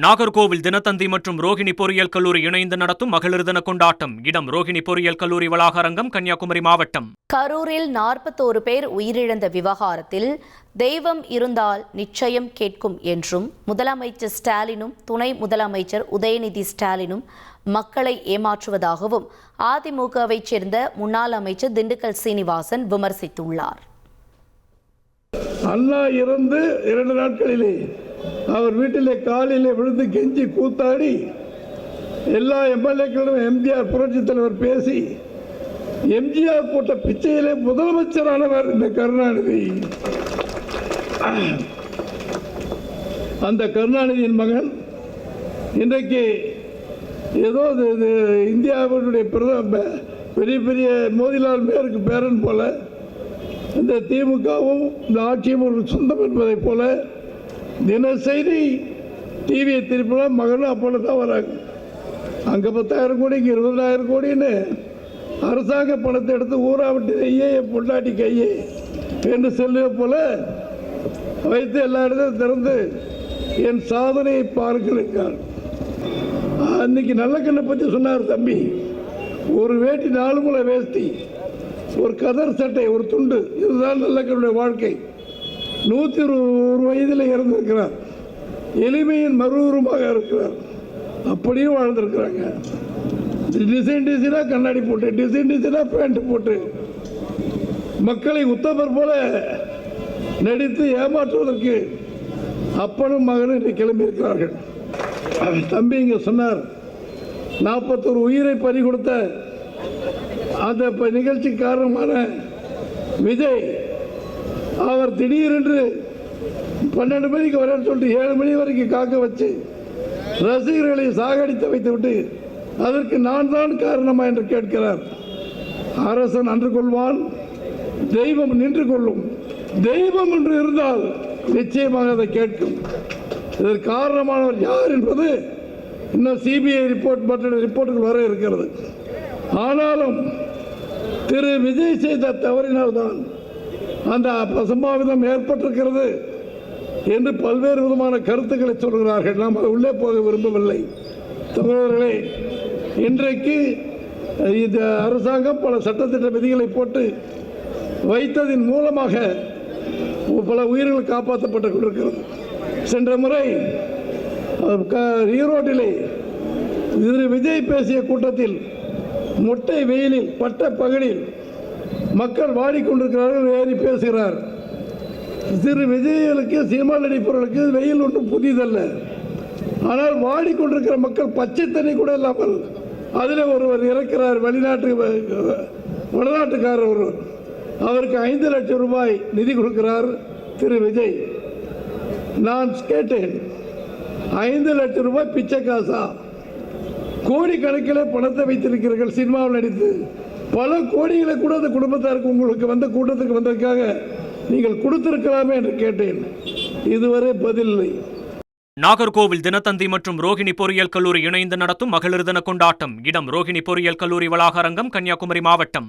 நாகர்கோவில் தினத்தந்தி மற்றும் ரோஹிணி பொறியியல் கல்லூரி இணைந்து நடத்தும் மகளிர் தின கொண்டாட்டம். இடம் ரோஹிணி பொறியியல் கல்லூரி வளாக அரங்கம், கன்னியாகுமரி மாவட்டம். கரூரில் 41 பேர் உயிரிழந்த விவகாரத்தில் தெய்வம் இருந்தால் நிச்சயம் கேட்கும் என்றும் முதலமைச்சர் ஸ்டாலினும் துணை முதலமைச்சர் உதயநிதி ஸ்டாலினும் மக்களை ஏமாற்றுவதாகவும் அதிமுகவைச் சேர்ந்த முன்னாள் அமைச்சர் திண்டுக்கல் சீனிவாசன் விமர்சித்துள்ளார். அண்ணா இறந்து 2 நாட்களிலே அவர் வீட்டிலே காலிலே விழுந்து கெஞ்சி கூத்தாடி எல்லா எம்எல்ஏக்களும் எம்ஜிஆர் புரட்சி தலைவர் பேசி எம்ஜிஆர் போட்ட பிச்சையிலே முதலமைச்சரானவர் இந்த கருணாநிதி. அந்த கருணாநிதியின் மகன் இன்றைக்கு ஏதோ இந்தியாவுடைய பெரிய பெரிய மோதிலால் நேருக்கு பேரன் போல இந்த திமுகவும் இந்த ஆட்சியும் ஒரு சொந்தம் என்பதை போல தினசரி டிவியை திருப்பலாம் மகனும் அப்போல தான் வராங்க. அங்கே 10,000 கோடி, இங்கே 20,000 கோடின்னு அரசாங்க பணத்தை எடுத்து ஊரா விட்டு ஐயே பொண்டாட்டி கையே என்று சொல்லுவ போல வைத்து எல்லா இடத்தையும் திறந்து என் சாதனையை பார்க்கிறார். அன்னைக்கு நல்லக்கண்ணை பற்றி சொன்னார் தம்பி. ஒரு வேட்டி 4 முளை வேஷ்டி, ஒரு கதர் சட்டை, ஒரு துண்டு, இதுதான் நல்லக்கண்ணுடைய வாழ்க்கை. 101 வயதில் இறந்திருக்கிறார். எளிமையின் மறுரூபமாக இருக்கிறார். அப்படியும் வாழ்ந்திருக்கிறாங்க. டிசைனா கண்ணாடி போட்டு, டிசைனா பேண்ட் போட்டு மக்களை உத்தமர் போல நடித்து ஏமாற்றுவதற்கு அப்பனும் மகனும் இன்று கிளம்பி இருக்கிறார்கள். தம்பி இங்கே சொன்னார் 41 உயிரை பறி கொடுத்த அந்த நிகழ்ச்சி காரணமான விஜய் அவர் திடீரென்று 12 மணிக்கு வர சொல்லிட்டு 7 மணி வரைக்கும் காக்க வச்சு ரசிகர்களை சாகடித்து வைத்து விட்டு அதற்கு நான் தான் காரணமா என்று கேட்கிறார். அரசன் அன்று கொள்வான், தெய்வம் நின்று கொள்ளும். தெய்வம் என்று இருந்தால் நிச்சயமாக அதை கேட்கும். இதற்கு காரணமானவர் யார் என்பது இன்னும் சிபிஐ ரிப்போர்ட் மற்ற ரிப்போர்ட்டுகள் வர இருக்கிறது. ஆனாலும் திரு விஜய் செய்த தவறினால்தான் அந்த அசம்பாவிதம் ஏற்பட்டிருக்கிறது என்று பல்வேறு விதமான கருத்துக்களை சொல்கிறார்கள். நாம் உள்ளே போக விரும்பவில்லை. சகோதரர்களே, இன்றைக்கு இந்த அரசாங்கம் பல சட்டத்திட்ட விதிகளை போட்டு வைத்ததின் மூலமாக பல உயிர்கள் காப்பாற்றப்பட்டு கொண்டிருக்கிறது. சென்ற முறை ஈரோட்டிலே திரு விஜய் பேசிய கூட்டத்தில் மொட்டை வெயிலில் பட்ட பகலில் மக்கள் வாடிக்கொண்டிருக்கிறார்கள், ஏறி பேசுகிறார். திரு விஜயனுக்கு சினிமா நடிப்பவர்களுக்கு வெயில் ஒன்றும் புதிதல்ல. ஆனால் வாடிக்கொண்டிருக்கிற மக்கள் பச்சை தண்ணி கூட இல்லாமல் அதில் ஒருவர் இறக்கிறார். வடநாட்டுக்காரர் ஒருவர், அவருக்கு 5 லட்சம் ரூபாய் நிதி கொடுக்கிறார் திரு விஜய். நான் கேட்டேன், 5 லட்சம் ரூபாய் பிச்சை காசா? கோடிக்கணக்கில் பணத்தை வைத்திருக்கிறீர்கள். சினிமாவில் நடித்து பல கோடிகளை கூட அந்த குடும்பத்தாருக்கு உங்களுக்கு வந்த கூட்டத்துக்கு வந்ததுக்காக நீங்கள் கொடுத்திருக்கலாமே என்று கேட்டேன். இதுவரை பதில் இல்லை. நாகர்கோவில் தினத்தந்தி மற்றும் ரோஹிணி பொறியியல் கல்லூரி இணைந்து நடத்தும் மகளிர் தின கொண்டாட்டம். இடம் ரோஹிணி பொறியியல் கல்லூரி வளாக அரங்கம், கன்னியாகுமரி மாவட்டம்.